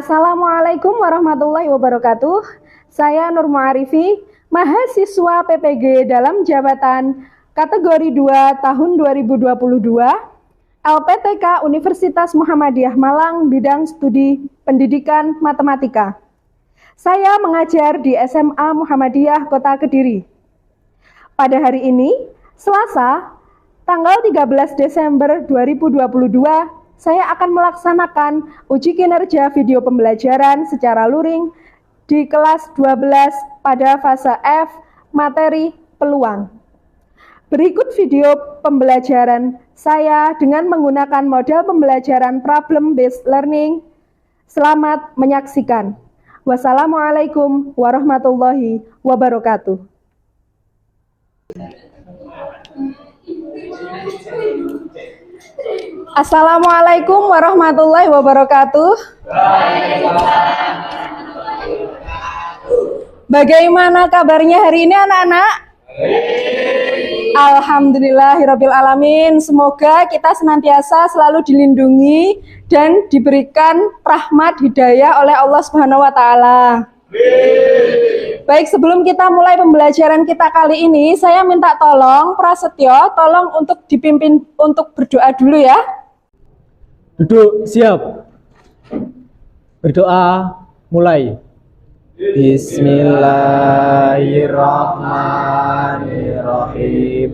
Assalamualaikum warahmatullahi wabarakatuh. Saya Nur Muarifi, mahasiswa PPG dalam jabatan kategori 2 tahun 2022, LPTK Universitas Muhammadiyah Malang, bidang studi pendidikan matematika. Saya mengajar di SMA Muhammadiyah Kota Kediri. Pada hari ini, Selasa, tanggal 13 Desember 2022, saya akan melaksanakan uji kinerja video pembelajaran secara luring di kelas 12 pada fase F, materi peluang. Berikut video pembelajaran saya dengan menggunakan model pembelajaran problem-based learning. Selamat menyaksikan. Wassalamualaikum warahmatullahi wabarakatuh. Assalamualaikum warahmatullahi wabarakatuh. Bagaimana kabarnya hari ini anak-anak? Alhamdulillahirabbil alamin. Semoga kita senantiasa selalu dilindungi dan diberikan rahmat hidayah oleh Allah Subhanahu wa taala. Baik, sebelum kita mulai pembelajaran kita kali ini, saya minta tolong Prasetyo, tolong untuk dipimpin untuk berdoa dulu ya. Duduk, siap. Berdoa, mulai. Bismillahirrahmanirrahim.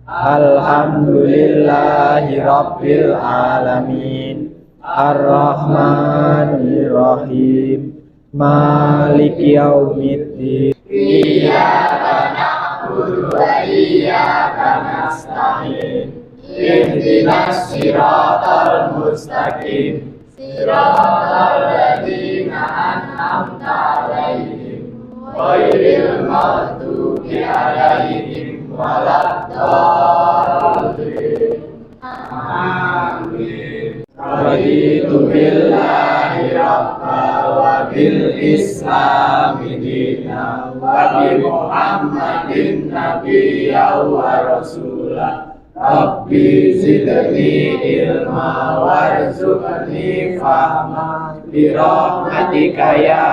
Alhamdulillahirabbil alamin. Ar-Rahmanirrahim. Maliki yaumiddin. Iyyaka na'budu wa iyyaka nasta'in. Ihdinas siratal mustaqim. Siratal ladzina an'amta 'alaihim ghairil maghdubi 'alaihim waladdallin. Amin. Raditu billahi rabba wa bil islami dina wa bi Muhammadin nabiyya wa rasulah. Rabbi zidni ilma warzuqni fahma bi rahmatika ya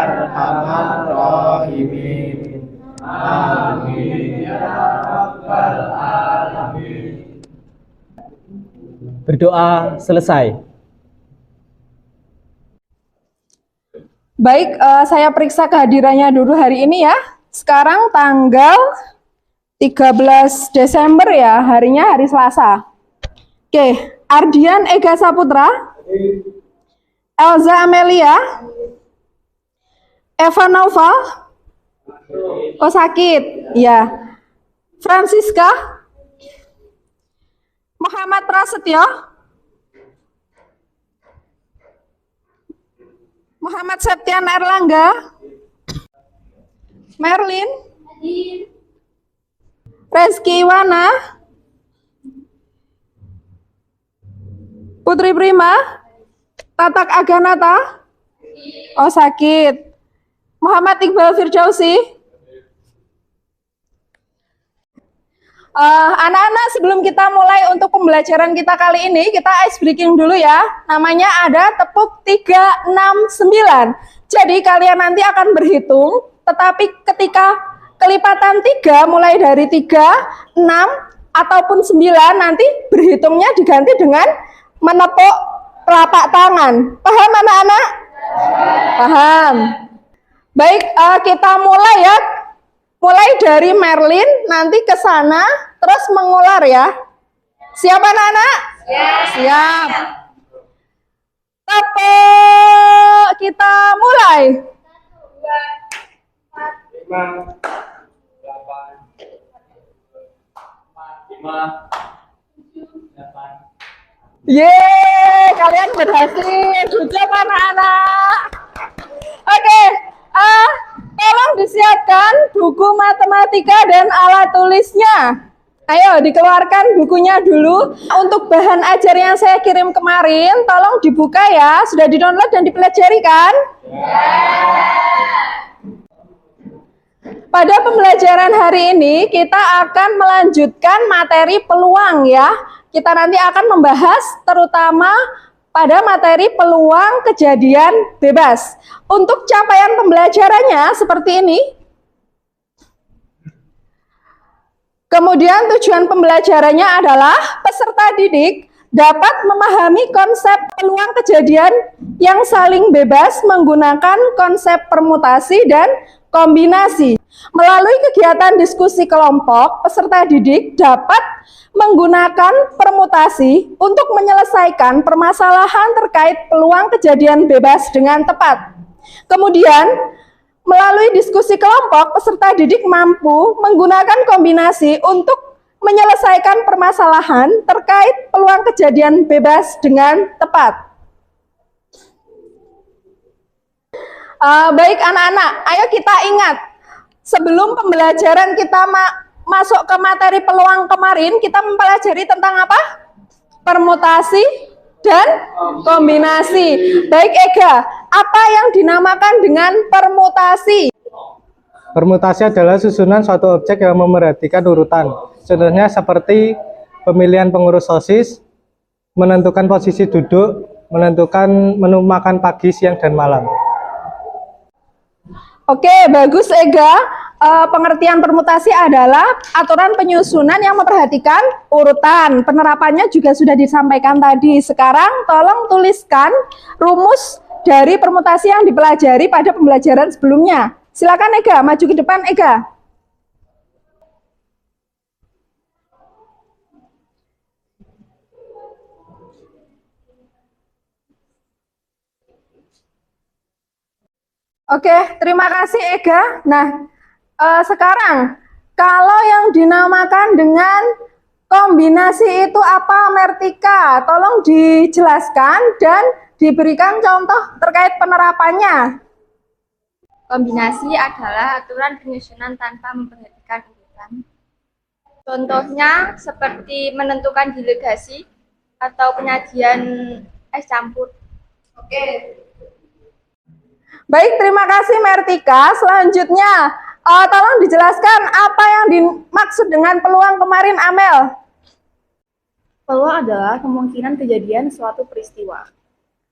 arhamar rahimin. Amin ya rabbal alamin. Berdoa selesai. Baik, saya periksa kehadirannya dulu hari ini ya. Sekarang tanggal 13 Desember ya, harinya hari Selasa. Oke, Ardian Ega Saputra, Elza Amelia, Eva Naufal, kok sakit? Ya. Francisca, Muhammad Prasetyo, Muhammad Septian Erlangga, Merlin, Reski Iwana, Putri Prima, Tatak Aganata, oh sakit, Muhammad Iqbal Firdausi. Anak-anak, sebelum kita mulai untuk pembelajaran kita kali ini, kita ice breaking dulu ya. Namanya ada tepuk 369. Jadi kalian nanti akan berhitung, tetapi ketika kelipatan 3 mulai dari 3, 6, ataupun 9 nanti berhitungnya diganti dengan menepuk telapak tangan. Paham anak-anak? Paham. Baik, kita mulai ya. Mulai dari Merlin, nanti ke sana, terus mengular ya. Siap anak-anak? Siap. Tepuk, kita mulai. 5, 8. Yeay, kalian berhasil. Good job anak-anak. Oke, tolong disiapkan buku matematika dan alat tulisnya. Ayo dikeluarkan bukunya dulu. Untuk bahan ajar yang saya kirim kemarin, tolong dibuka ya. Sudah di-download dan dipelajari kan? Pada pembelajaran hari ini, kita akan melanjutkan materi peluang ya. Kita nanti akan membahas terutama pada materi peluang kejadian bebas. Untuk capaian pembelajarannya seperti ini. Kemudian tujuan pembelajarannya adalah peserta didik dapat memahami konsep peluang kejadian yang saling bebas menggunakan konsep permutasi dan kombinasi. Melalui kegiatan diskusi kelompok, peserta didik dapat menggunakan permutasi untuk menyelesaikan permasalahan terkait peluang kejadian bebas dengan tepat. Kemudian, melalui diskusi kelompok, peserta didik mampu menggunakan kombinasi untuk menyelesaikan permasalahan terkait peluang kejadian bebas dengan tepat. Baik anak-anak, ayo kita ingat, sebelum pembelajaran kita masuk ke materi peluang kemarin, kita mempelajari tentang apa? Permutasi dan kombinasi. Baik Ega, apa yang dinamakan dengan permutasi? Permutasi adalah susunan suatu objek yang memerhatikan urutan. Contohnya seperti pemilihan pengurus OSIS, menentukan posisi duduk, menentukan menu makan pagi, siang, dan malam. Oke, bagus Ega. Pengertian permutasi adalah aturan penyusunan yang memperhatikan urutan. Penerapannya juga sudah disampaikan tadi. Sekarang tolong tuliskan rumus dari permutasi yang dipelajari pada pembelajaran sebelumnya. Silakan Ega, maju ke depan Ega. Oke, terima kasih Ega. Nah, sekarang kalau yang dinamakan dengan kombinasi itu apa Mertika? Tolong dijelaskan dan diberikan contoh terkait penerapannya. Kombinasi adalah aturan penyusunan tanpa memperhatikan urutan. Contohnya seperti menentukan delegasi atau penyajian es campur. Oke. Baik, terima kasih Mertika. Selanjutnya, tolong dijelaskan apa yang dimaksud dengan peluang kemarin, Amel. Peluang adalah kemungkinan kejadian suatu peristiwa.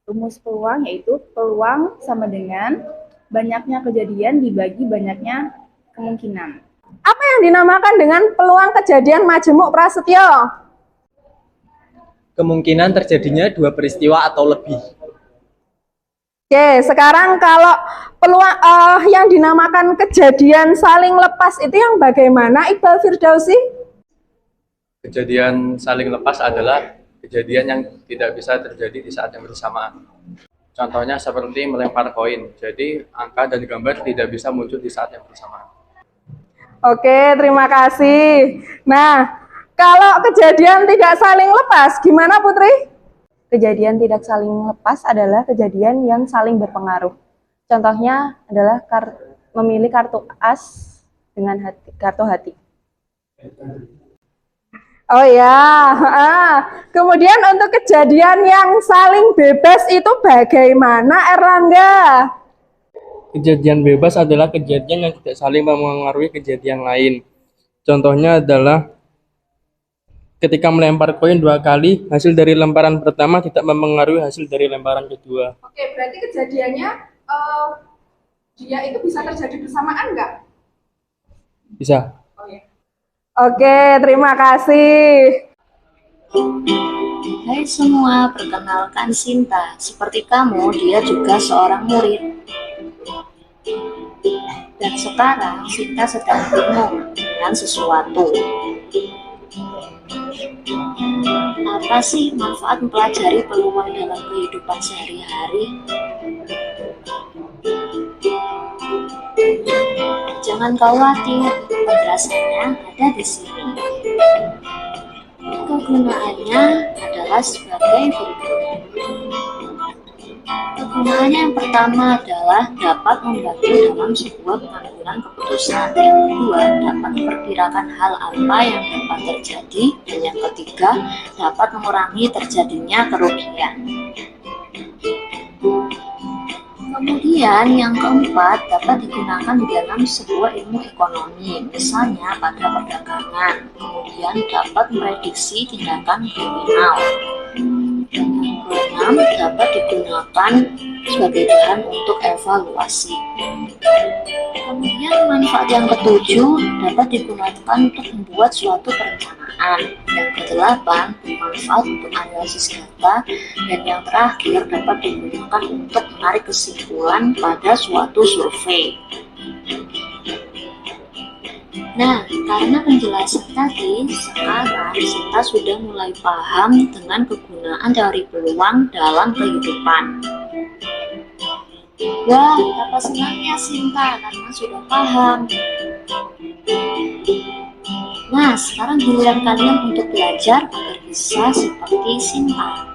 Rumus peluang yaitu peluang sama dengan banyaknya kejadian dibagi banyaknya kemungkinan. Apa yang dinamakan dengan peluang kejadian majemuk Prasetyo? Kemungkinan terjadinya dua peristiwa atau lebih. Oke, sekarang kalau peluang yang dinamakan kejadian saling lepas itu yang bagaimana, Iqbal Firdausi? Kejadian saling lepas adalah kejadian yang tidak bisa terjadi di saat yang bersamaan. Contohnya seperti melempar koin. Jadi angka dan gambar tidak bisa muncul di saat yang bersamaan. Oke, terima kasih. Nah, kalau kejadian tidak saling lepas, gimana Putri? Kejadian tidak saling lepas adalah kejadian yang saling berpengaruh. Contohnya adalah memilih kartu as dengan kartu hati. Oh ya, kemudian untuk kejadian yang saling bebas itu bagaimana Erlangga? Kejadian bebas adalah kejadian yang tidak saling mempengaruhi kejadian lain. Contohnya adalah ketika melempar koin 2 kali, hasil dari lemparan pertama tidak mempengaruhi hasil dari lemparan kedua. Oke, berarti kejadiannya dia itu bisa terjadi bersamaan nggak? Bisa. Oke, terima kasih. Hai semua, perkenalkan Sinta. Seperti kamu, dia juga seorang murid. Dan sekarang Sinta sedang bingung dengan sesuatu. Apa sih manfaat mempelajari peluang dalam kehidupan sehari-hari? Jangan khawatir, penjelasannya ada di sini. Kegunaannya adalah sebagai berikut. Kegunaannya yang pertama adalah dapat membantu dalam sebuah pengambilan keputusan. Yang kedua, dapat memperkirakan hal apa yang dapat terjadi. Dan yang ketiga, dapat mengurangi terjadinya kerugian. Kemudian yang keempat, dapat digunakan di dalam sebuah ilmu ekonomi, misalnya pada perdagangan. Kemudian dapat memprediksi tindakan kriminal. dan yang keenam dapat digunakan sebagai bahan untuk evaluasi. Kemudian manfaat yang ketujuh dapat digunakan untuk membuat suatu perencanaan. Yang kedelapan bermanfaat untuk analisis data, dan yang terakhir dapat digunakan untuk menarik kesimpulan pada suatu survei. Nah, karena penjelasan tadi, sekarang kita sudah mulai paham dengan kegunaan teori peluang dalam kehidupan. Wah, betapa senangnya Sinta karena sudah paham. Nah, sekarang giliran kalian untuk belajar agar bisa seperti Sinta.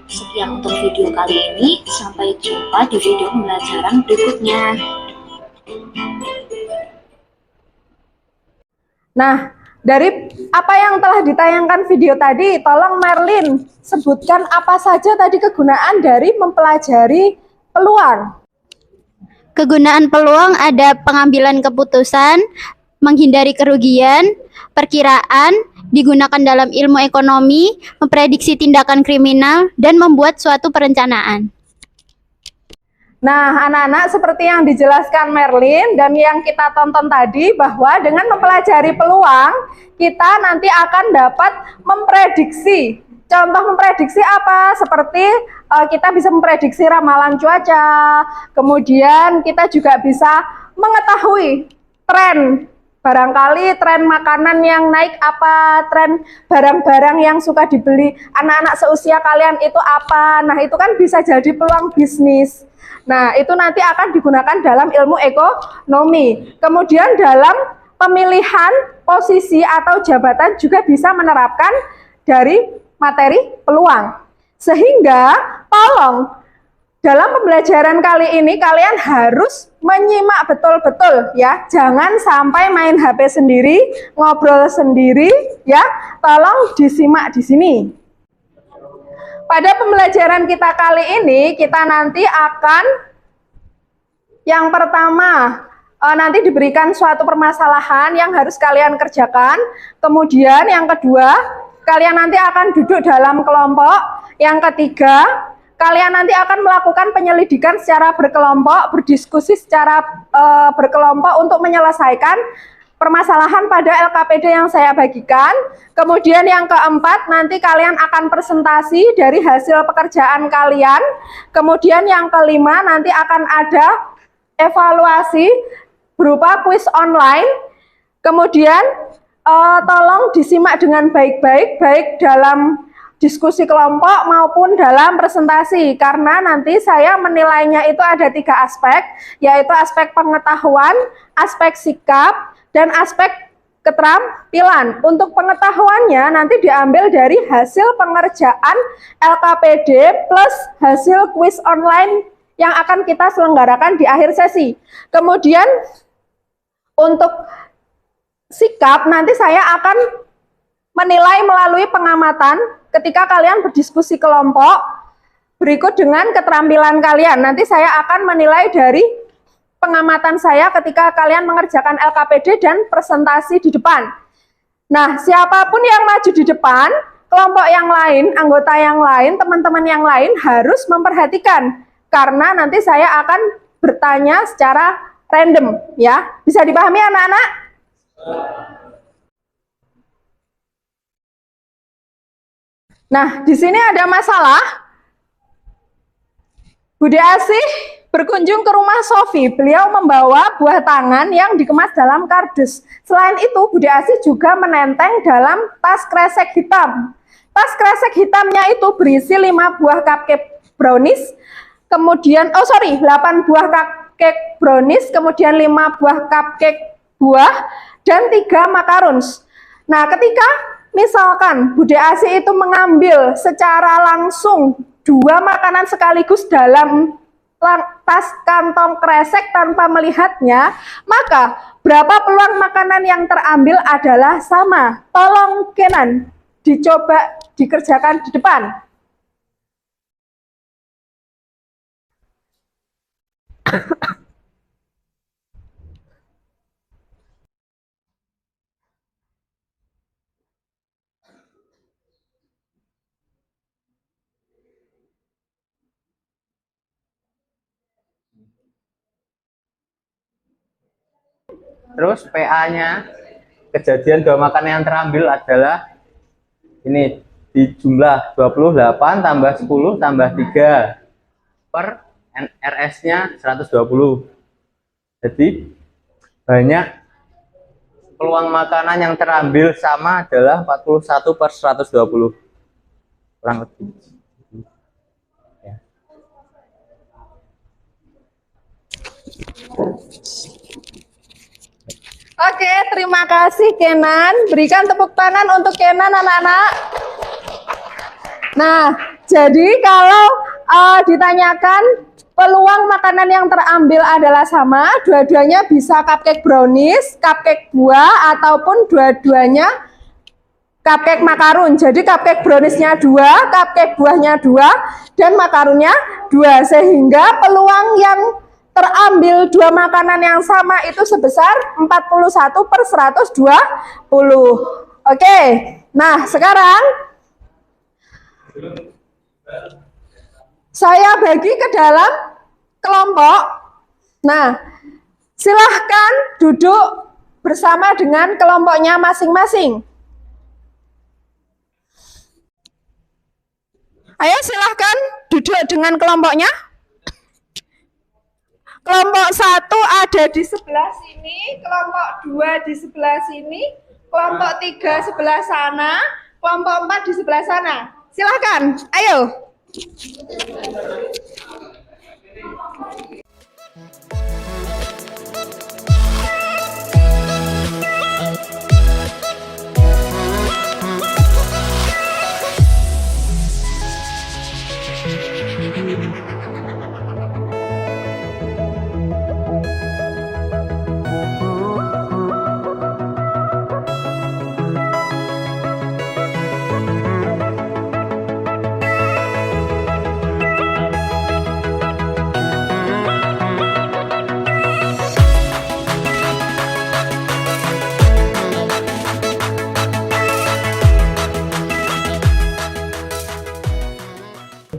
Sekian untuk video kali ini, sampai jumpa di video pembelajaran berikutnya. Nah, dari apa yang telah ditayangkan video tadi, tolong Merlin sebutkan apa saja tadi kegunaan dari mempelajari peluang. Kegunaan peluang ada pengambilan keputusan, menghindari kerugian, perkiraan, digunakan dalam ilmu ekonomi, memprediksi tindakan kriminal, dan membuat suatu perencanaan. Nah, anak-anak, seperti yang dijelaskan Merlin dan yang kita tonton tadi, bahwa dengan mempelajari peluang, kita nanti akan dapat memprediksi. Contoh memprediksi apa? Seperti kita bisa memprediksi ramalan cuaca, kemudian kita juga bisa mengetahui tren. Barangkali tren makanan yang naik apa, tren barang-barang yang suka dibeli anak-anak seusia kalian itu apa. Nah, itu kan bisa jadi peluang bisnis. Nah, itu nanti akan digunakan dalam ilmu ekonomi. Kemudian dalam pemilihan posisi atau jabatan juga bisa menerapkan dari materi peluang. Sehingga tolong dalam pembelajaran kali ini kalian harus menyimak betul-betul ya. Jangan sampai main HP sendiri, ngobrol sendiri ya. Tolong disimak di sini. Pada pembelajaran kita kali ini, kita nanti akan yang pertama, nanti diberikan suatu permasalahan yang harus kalian kerjakan. Kemudian yang kedua, kalian nanti akan duduk dalam kelompok. Yang ketiga, kalian nanti akan melakukan penyelidikan secara berkelompok, berdiskusi secara berkelompok untuk menyelesaikan permasalahan pada LKPD yang saya bagikan. Kemudian yang keempat, nanti kalian akan presentasi dari hasil pekerjaan kalian. Kemudian yang kelima, nanti akan ada evaluasi berupa kuis online. Kemudian tolong disimak dengan baik-baik, baik dalam diskusi kelompok maupun dalam presentasi, karena nanti saya menilainya itu ada 3 aspek, yaitu aspek pengetahuan, aspek sikap, dan aspek keterampilan. Untuk pengetahuannya nanti diambil dari hasil pengerjaan LKPD plus hasil kuis online yang akan kita selenggarakan di akhir sesi. Kemudian untuk sikap nanti saya akan menilai melalui pengamatan ketika kalian berdiskusi kelompok berikut dengan keterampilan kalian. Nanti saya akan menilai dari pengamatan saya ketika kalian mengerjakan LKPD dan presentasi di depan. Nah, siapapun yang maju di depan, kelompok yang lain, anggota yang lain, teman-teman yang lain harus memperhatikan, karena nanti saya akan bertanya secara random, ya. Bisa dipahami anak-anak? Nah, di sini ada masalah. Bude Asih berkunjung ke rumah Sofi. Beliau membawa buah tangan yang dikemas dalam kardus. Selain itu, Bude Asih juga menenteng dalam tas kresek hitam. Tas kresek hitamnya itu berisi 5 buah cupcake brownies, kemudian 8 buah cupcake brownies, kemudian 5 buah cupcake buah, dan 3 macarons. Nah, ketika misalkan Bude Asih itu mengambil secara langsung 2 makanan sekaligus dalam tas kantong kresek tanpa melihatnya, maka berapa peluang makanan yang terambil adalah sama. Tolong Kenan dicoba dikerjakan di depan. Terus PA-nya kejadian dua makanan yang terambil adalah ini di jumlah 28 tambah 10 tambah 3 per NRS-nya 120. Jadi banyak peluang makanan yang terambil sama adalah 41 per 120 kurang lebih. Ya. Oke, terima kasih Kenan. Berikan tepuk tangan untuk Kenan anak-anak. Nah, jadi kalau ditanyakan peluang makanan yang terambil adalah sama, dua-duanya bisa cupcake brownies, cupcake buah, ataupun dua-duanya cupcake makarun. Jadi cupcake browniesnya 2, cupcake buahnya 2, dan makarunnya 2. Sehingga peluang yang terambil dua makanan yang sama itu sebesar 41 per 120. Oke, nah sekarang saya bagi ke dalam kelompok. Nah, silahkan duduk bersama dengan kelompoknya masing-masing. Ayo silahkan duduk dengan kelompoknya. Kelompok 1 ada di sebelah sini, kelompok 2 di sebelah sini, kelompok 3 sebelah sana, kelompok 4 di sebelah sana. Silahkan, ayo.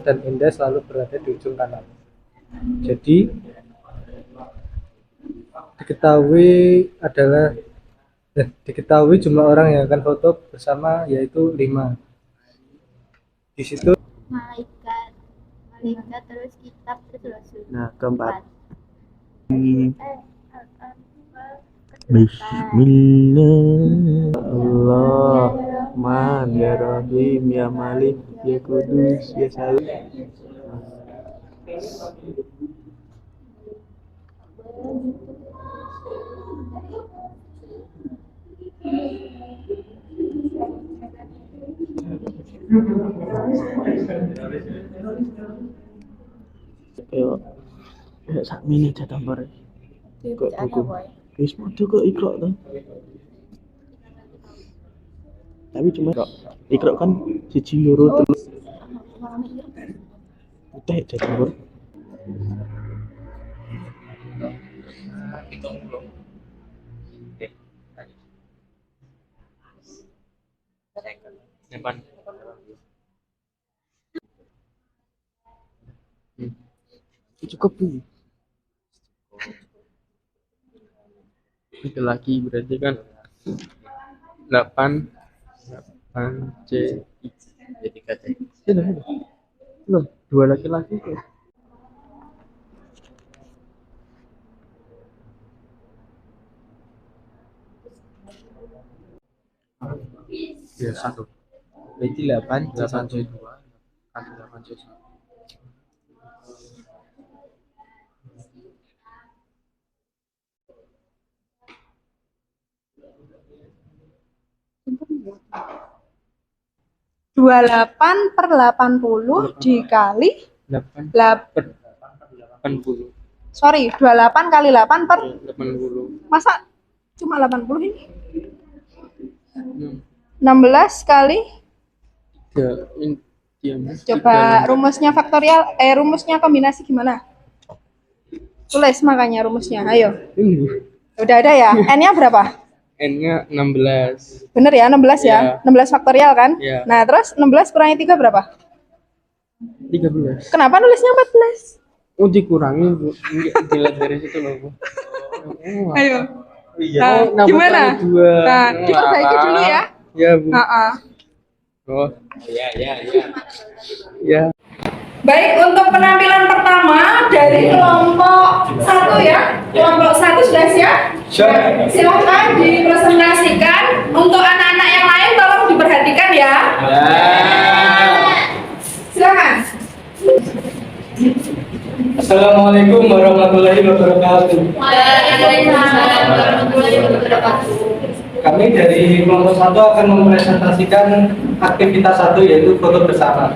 Dan Indah selalu berada di ujung kanan. Jadi diketahui jumlah orang yang akan foto bersama yaitu 5. Di situ Malaikat terus kitab terus rasul. Nah, keempat. Bismillah. Bismillahirrahmanirrahim. Ya Malik, ya Kudus, ya Salam. Kayak sak mini jatah bare. Kok buku. Wis padha kok Iqra to. Tapi cuma Iqra kan siji loro telu. Udah jatah bare. Depan. Cukup tuh. Itu lagi berarti kan 8 C Jadi kata belum 2 laki-laki kok. ya 1 Berarti 8 8 C 2 kan 8 C 1. Dua 28 per 80 dikali 8 8. 80. Sorry, 28 kali 8 per 80. masa cuma 80 ini? 16 Hmm. kali Ya, coba rumusnya faktorial, rumusnya kombinasi gimana? Tulis makanya rumusnya, ayo. Udah ada ya? N-nya berapa? N-nya 16. Bener ya, 16 ya? Iya. 16 faktorial kan? Iya. Nah, terus 16 kurangi 3 berapa? 13. Kenapa nulisnya 14? Oh, dikurangi Bu. Dilihat dari situ loh Bu. Oh, Ayo. Nah, gimana? Nah, diperbaiki dulu ya. Ya, Bu. Oh, ya. Baik, untuk penampilan pertama dari kelompok 1 ya. Kelompok 1 sudah siap? Silahkan dipresentasikan. Untuk anak-anak yang lain tolong diperhatikan ya. Silakan. Assalamualaikum warahmatullahi wabarakatuh. Waalaikumsalam warahmatullahi wabarakatuh. Kami dari kelompok 1 akan mempresentasikan aktivitas 1 yaitu foto bersama.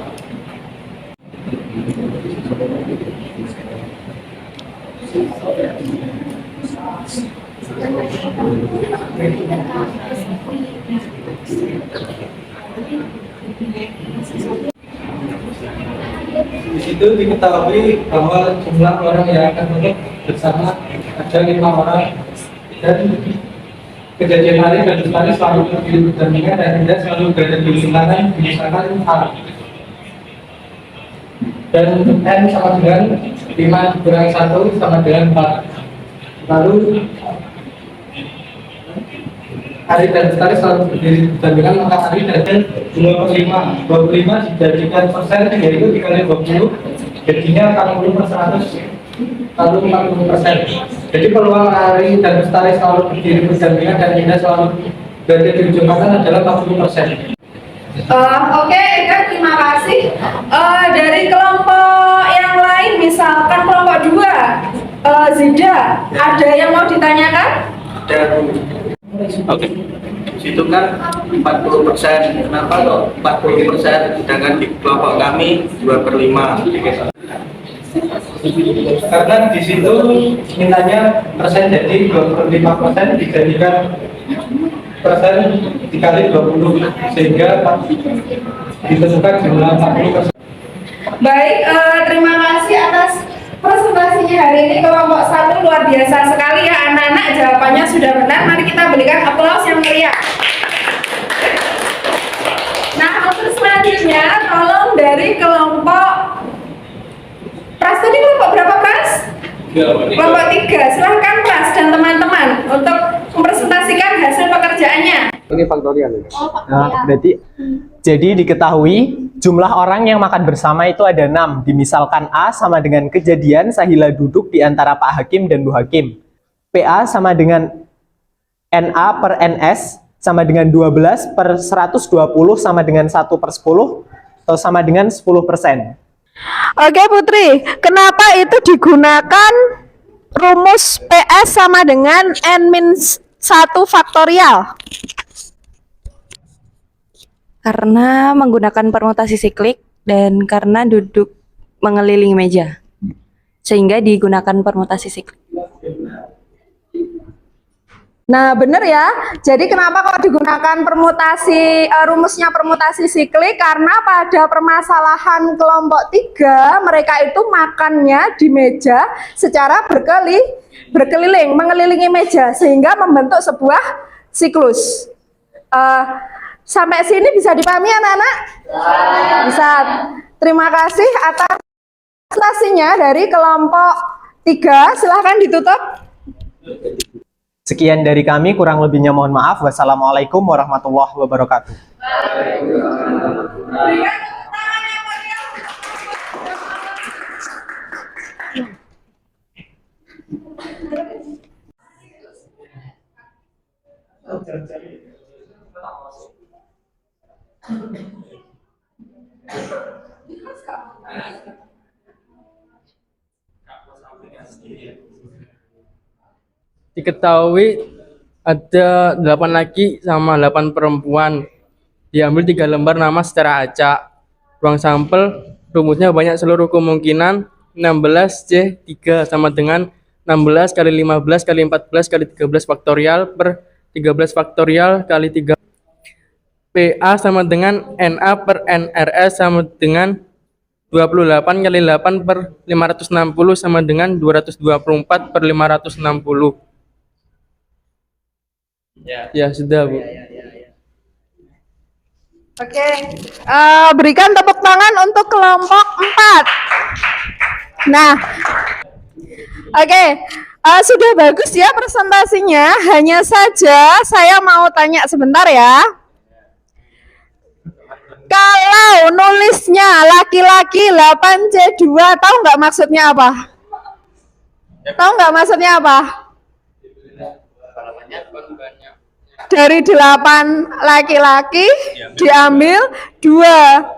Di situ diketahui bahwa jumlah orang yang akan foto bersama ada 5 orang dan kejadian hari dan sekali selalu dipertandingkan dan tidak selalu berada di lingkaran misalkan A. Dan N sama dengan 5 kurang 1 sama dengan 4. Lalu hari dan sekali selalu berdiri berbandingan, maka hari dan 2/5 dijadikan persen yaitu dikali 20 jadinya 40/100 lalu 40%. Jadi peluang hari dan lestari selalu berdiri berdampingan dan tidak selalu berada di ujung kanan adalah 40%. Oke, Eka, terima kasih. Dari kelompok yang lain, misalkan kelompok 2, Zida, ada yang mau ditanyakan? Oke. Situ kan 40%. Kenapa kok 40%? Sedangkan di kelompok kami 2/5. Karena di situ mintanya persen, jadi 25% dijadikan persen dikali 20 sehingga ditentukan jumlah 40%. Baik, terima kasih atas presentasinya hari ini. Kelompok 1 luar biasa sekali ya anak-anak, jawabannya sudah benar. Mari kita berikan aplaus yang meriah. Nah, untuk selanjutnya tolong dari kelompok Pras, tadi kelompok berapa Pras? Kelompok 3, silahkan Pras dan teman-teman untuk mempresentasikan hasil pekerjaannya. Ini faktorial. Nah, berarti jadi diketahui jumlah orang yang makan bersama itu ada 6. Dimisalkan A sama dengan kejadian Sahila duduk di antara Pak Hakim dan Bu Hakim. PA sama dengan NA per NS sama dengan 12 per 120 sama dengan 1/10 atau sama dengan 10%. Oke Putri, kenapa itu digunakan rumus PS sama dengan N-1 faktorial? Karena menggunakan permutasi siklik dan karena duduk mengelilingi meja, sehingga digunakan permutasi siklik. Nah benar ya, jadi kenapa kok digunakan permutasi, rumusnya permutasi siklik? Karena pada permasalahan kelompok 3, mereka itu makannya di meja secara berkeliling, mengelilingi meja, sehingga membentuk sebuah siklus. Sampai sini bisa dipahami anak-anak? Bisa. Terima kasih atas presentasinya dari kelompok 3, silahkan ditutup. Sekian dari kami, kurang lebihnya mohon maaf. Wassalamualaikum warahmatullahi wabarakatuh. Diketahui ada 8 laki sama 8 perempuan. Diambil 3 lembar nama secara acak. Ruang sampel rumusnya banyak seluruh kemungkinan 16C3 sama dengan 16 kali 15 kali 14 kali 13 faktorial per 13 faktorial kali 3. PA sama dengan NA per NRS sama dengan 28 kali 8 per 560 sama dengan 224 per 560. Ya sudah Bu. Oke, berikan tepuk tangan untuk kelompok 4. Nah, oke, Sudah bagus ya presentasinya. Hanya saja saya mau tanya sebentar ya. Kalau nulisnya laki-laki 8C2, tahu nggak maksudnya apa? Tahu nggak maksudnya apa? Dari 8 laki-laki diambil 2.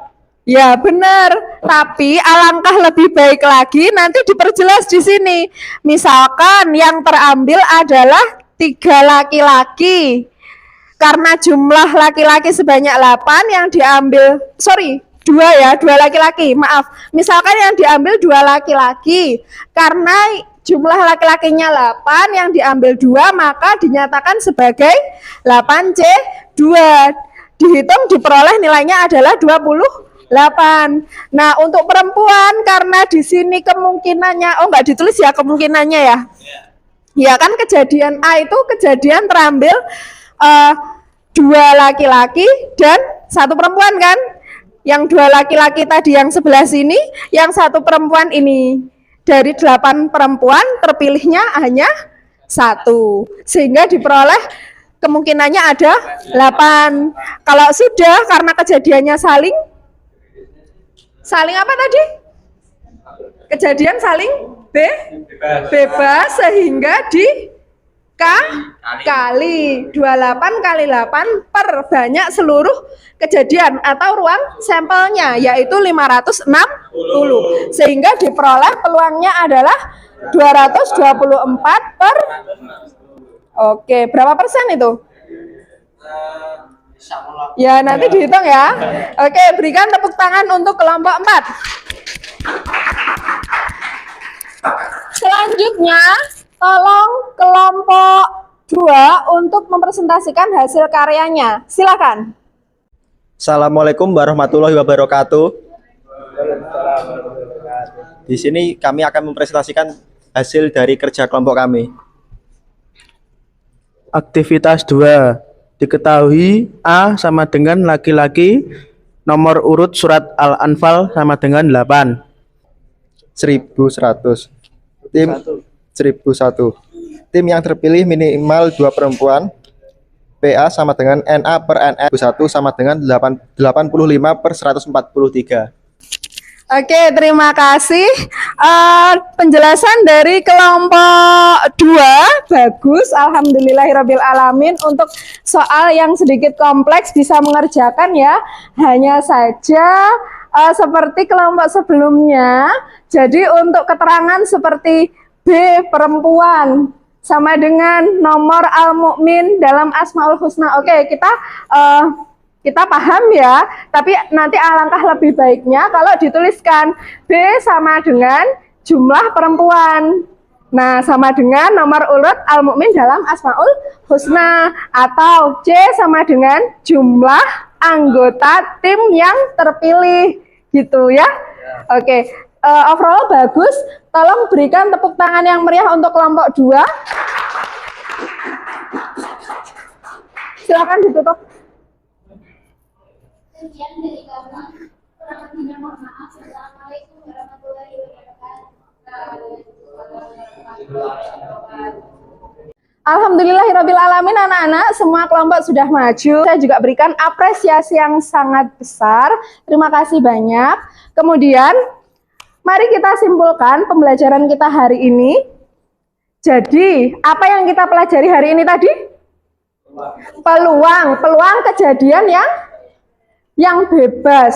Ya benar, tapi alangkah lebih baik lagi nanti diperjelas di sini. Misalkan yang terambil adalah 3 laki-laki. Karena jumlah laki-laki sebanyak 8 yang diambil, 2 ya, 2 laki-laki, maaf. Misalkan yang diambil 2 laki-laki. Karena jumlah laki-lakinya 8, yang diambil 2, maka dinyatakan sebagai 8C2. Dihitung diperoleh nilainya adalah 28. Nah, untuk perempuan karena di sini kemungkinannya, enggak ditulis ya kemungkinannya ya. Ya kan kejadian A itu kejadian terambil 2 laki-laki dan 1 perempuan kan? Yang 2 laki-laki tadi yang sebelah sini, yang 1 perempuan ini. Dari 8 perempuan terpilihnya hanya 1. Sehingga diperoleh kemungkinannya ada 8. Kalau sudah karena kejadiannya saling apa tadi? Kejadian saling bebas sehingga kali 28 kali 8 per banyak seluruh kejadian atau ruang sampelnya yaitu 560 sehingga diperoleh peluangnya adalah 224 per Oke, berapa persen itu? Ya nanti dihitung ya. Oke, berikan tepuk tangan untuk kelompok 4. Selanjutnya tolong kelompok 2 untuk mempresentasikan hasil karyanya. Silakan. Assalamualaikum warahmatullahi wabarakatuh. Di sini kami akan mempresentasikan hasil dari kerja kelompok kami. Aktivitas 2. Diketahui A sama dengan laki-laki, nomor urut surat Al-Anfal sama dengan 8. 1100. Tim 1001. Tim yang terpilih minimal 2 perempuan. PA sama dengan NA per NR 1 sama dengan 85 per 143. Oke, terima kasih. Penjelasan dari kelompok 2 bagus, alhamdulillahirrabbilalamin. Untuk soal yang sedikit kompleks bisa mengerjakan ya. Hanya saja seperti kelompok sebelumnya. Jadi untuk keterangan seperti B perempuan sama dengan nomor al-mu'min dalam Asmaul Husna. Oke, kita paham ya, tapi nanti alangkah lebih baiknya kalau dituliskan B sama dengan jumlah perempuan. Nah, sama dengan nomor urut al-mu'min dalam Asmaul Husna, atau C sama dengan jumlah anggota tim yang terpilih gitu ya. Oke, overall bagus. Tolong berikan tepuk tangan yang meriah untuk kelompok 2. Silakan ditutup. Sekian dari kami. Kurang lebihnya mohon maaf. Assalamualaikum warahmatullahi wabarakatuh. Alhamdulillahirrabbilalamin, anak-anak semua kelompok sudah maju. Saya juga berikan apresiasi yang sangat besar. Terima kasih banyak. Kemudian mari kita simpulkan pembelajaran kita hari ini. Jadi apa yang kita pelajari hari ini tadi? Peluang kejadian yang bebas.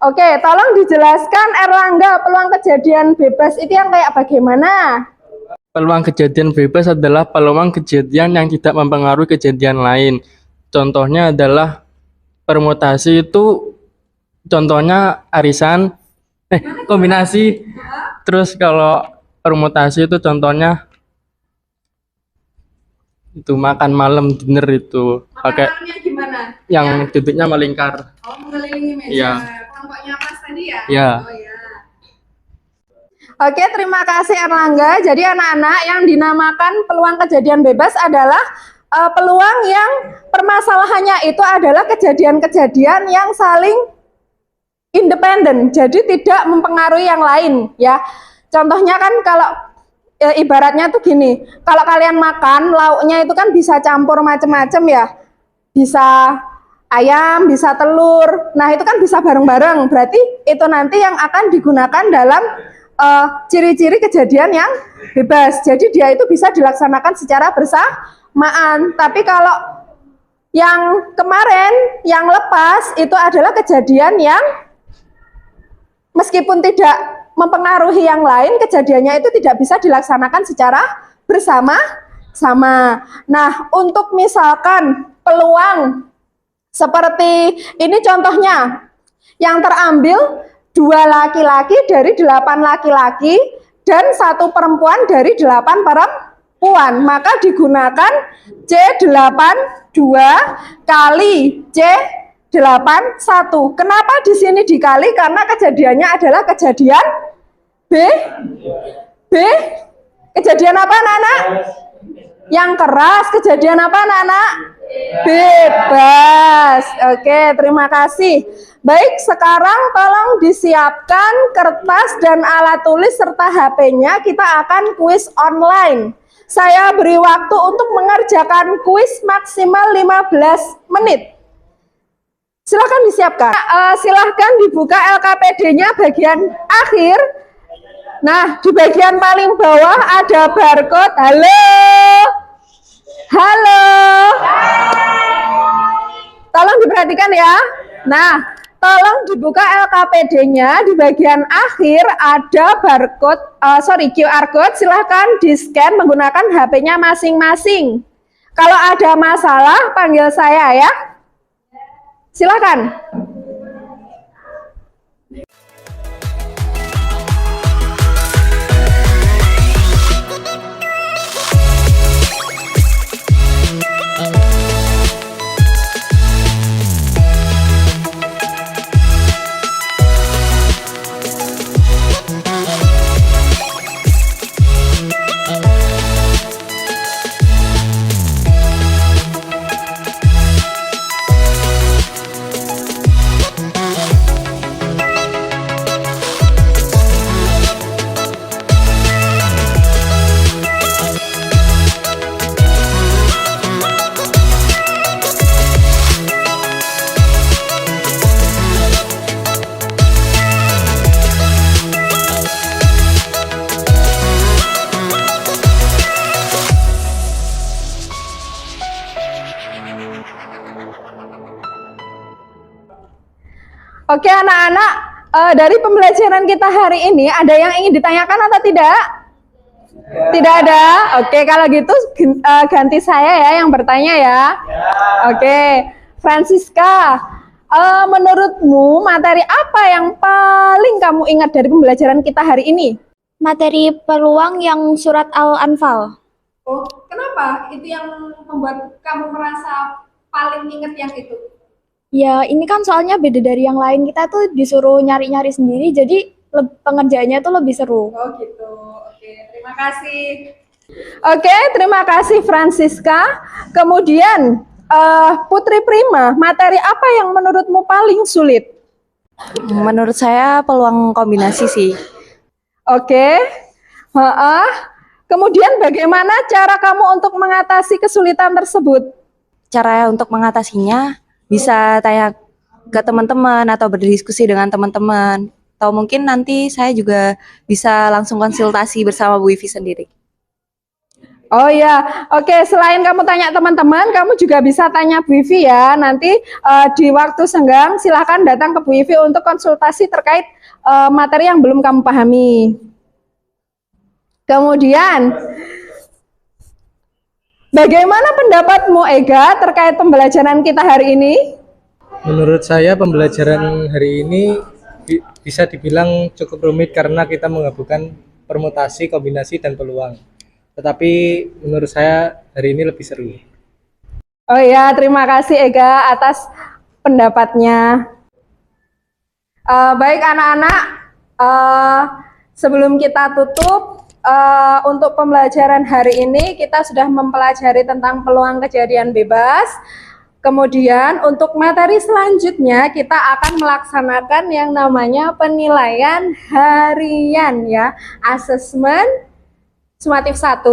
Oke, tolong dijelaskan Erlangga, peluang kejadian bebas itu yang kayak bagaimana? Peluang kejadian bebas adalah peluang kejadian yang tidak mempengaruhi kejadian lain. Contohnya adalah permutasi itu, contohnya arisan, kombinasi. Terus kalau permutasi itu contohnya itu makan malam, dinner itu pakai gimana? yang duduknya melingkar. Oh, mengelilingi meja. Iya. Kelompoknya Mas tadi ya? Iya. Oh, ya. Oke, terima kasih Erlangga. Jadi anak-anak yang dinamakan peluang kejadian bebas adalah peluang yang permasalahannya itu adalah kejadian-kejadian yang saling independen. Jadi tidak mempengaruhi yang lain ya. Contohnya kan kalau ibaratnya tuh gini, kalau kalian makan lauknya itu kan bisa campur macem-macem ya, bisa ayam, bisa telur, nah itu kan bisa bareng-bareng, berarti itu nanti yang akan digunakan dalam ciri-ciri kejadian yang bebas, jadi dia itu bisa dilaksanakan secara bersamaan. Tapi kalau yang kemarin, yang lepas, itu adalah kejadian yang meskipun tidak mempengaruhi yang lain, kejadiannya itu tidak bisa dilaksanakan secara bersama-sama. Nah, untuk misalkan peluang seperti ini contohnya, yang terambil 2 laki-laki dari 8 laki-laki dan 1 perempuan dari 8 perempuan, maka digunakan C82 kali C81. Kenapa di sini dikali? Karena kejadiannya adalah kejadian B. Kejadian apa anak-anak? Yang keras. Kejadian apa anak-anak? Bebas. Oke, terima kasih. Baik, sekarang tolong disiapkan kertas dan alat tulis serta HP-nya. Kita akan kuis online. Saya beri waktu untuk mengerjakan kuis maksimal 15 menit. Silahkan disiapkan. Silahkan dibuka LKPD-nya bagian akhir. Nah, di bagian paling bawah ada barcode. Halo. Halo. Tolong diperhatikan ya. Nah, tolong dibuka LKPD-nya. Di bagian akhir ada barcode, QR code. Silahkan di-scan menggunakan HP-nya masing-masing. Kalau ada masalah, panggil saya ya. Silakan. Oke anak-anak, dari pembelajaran kita hari ini ada yang ingin ditanyakan atau tidak? Tidak ada? Oke, kalau gitu ganti saya ya yang bertanya ya. Oke, Francisca, menurutmu materi apa yang paling kamu ingat dari pembelajaran kita hari ini? Materi peluang yang surat Al-Anfal. Oh, kenapa? Itu yang membuat kamu merasa paling ingat yang itu? Ya, ini kan soalnya beda dari yang lain. Kita tuh disuruh nyari-nyari sendiri, jadi pengerjaannya tuh lebih seru. Oh gitu. Oke, terima kasih. Oke, terima kasih Francisca. Kemudian Putri Prima, materi apa yang menurutmu paling sulit? Menurut saya peluang kombinasi sih. Oke. Kemudian bagaimana cara kamu untuk mengatasi kesulitan tersebut? Cara untuk mengatasinya bisa tanya ke teman-teman atau berdiskusi dengan teman-teman. Atau mungkin nanti saya juga bisa langsung konsultasi bersama Bu Ivi sendiri. Oh ya, oke. Selain kamu tanya teman-teman, kamu juga bisa tanya Bu Ivi ya. Nanti di waktu senggang silahkan datang ke Bu Ivi untuk konsultasi terkait materi yang belum kamu pahami. Kemudian, bagaimana pendapatmu Ega terkait pembelajaran kita hari ini? Menurut saya pembelajaran hari ini bisa dibilang cukup rumit karena kita menggabungkan permutasi, kombinasi, dan peluang. Tetapi menurut saya hari ini lebih seru. Oh ya, terima kasih Ega atas pendapatnya. Baik anak-anak, sebelum kita tutup, untuk pembelajaran hari ini kita sudah mempelajari tentang peluang kejadian bebas. Kemudian untuk materi selanjutnya kita akan melaksanakan yang namanya penilaian harian ya, asesmen sumatif 1.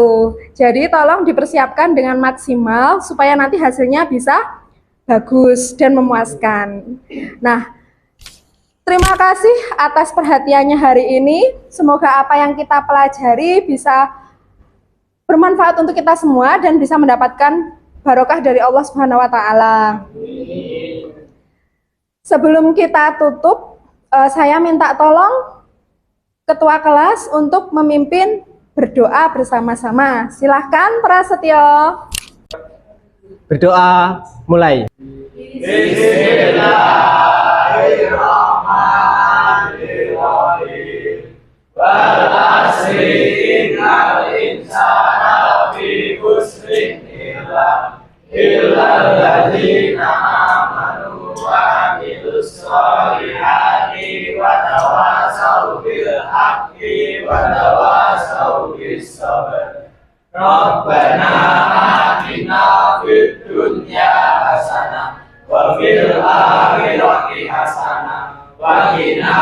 Jadi tolong dipersiapkan dengan maksimal supaya nanti hasilnya bisa bagus dan memuaskan. Nah, terima kasih atas perhatiannya hari ini. Semoga apa yang kita pelajari bisa bermanfaat untuk kita semua dan bisa mendapatkan barokah dari Allah Subhanahu wa taala. Sebelum kita tutup, saya minta tolong ketua kelas untuk memimpin berdoa bersama-sama. Silahkan Prasetyo. Berdoa mulai. Bismillahirrahmanirrahim. Wal asri innal insana lafi khusrin illa alladzina amanu wa amilus solihati wa tawasaw bil haqqi wa tawasaw bis sabr. Rabbana atina fid dunya hasanah wa fil akhirati hasanah wa qina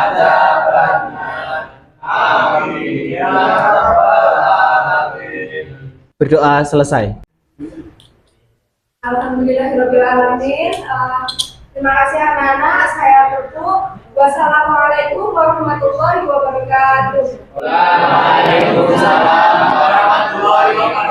adzabannar. Amin ya rabbal alamin. Berdoa selesai. Alhamdulillahirrabbilalamin. Terima kasih anak-anak. Saya tutup. Wassalamualaikum warahmatullahi wabarakatuh. Waalaikumsalam warahmatullahi wabarakatuh.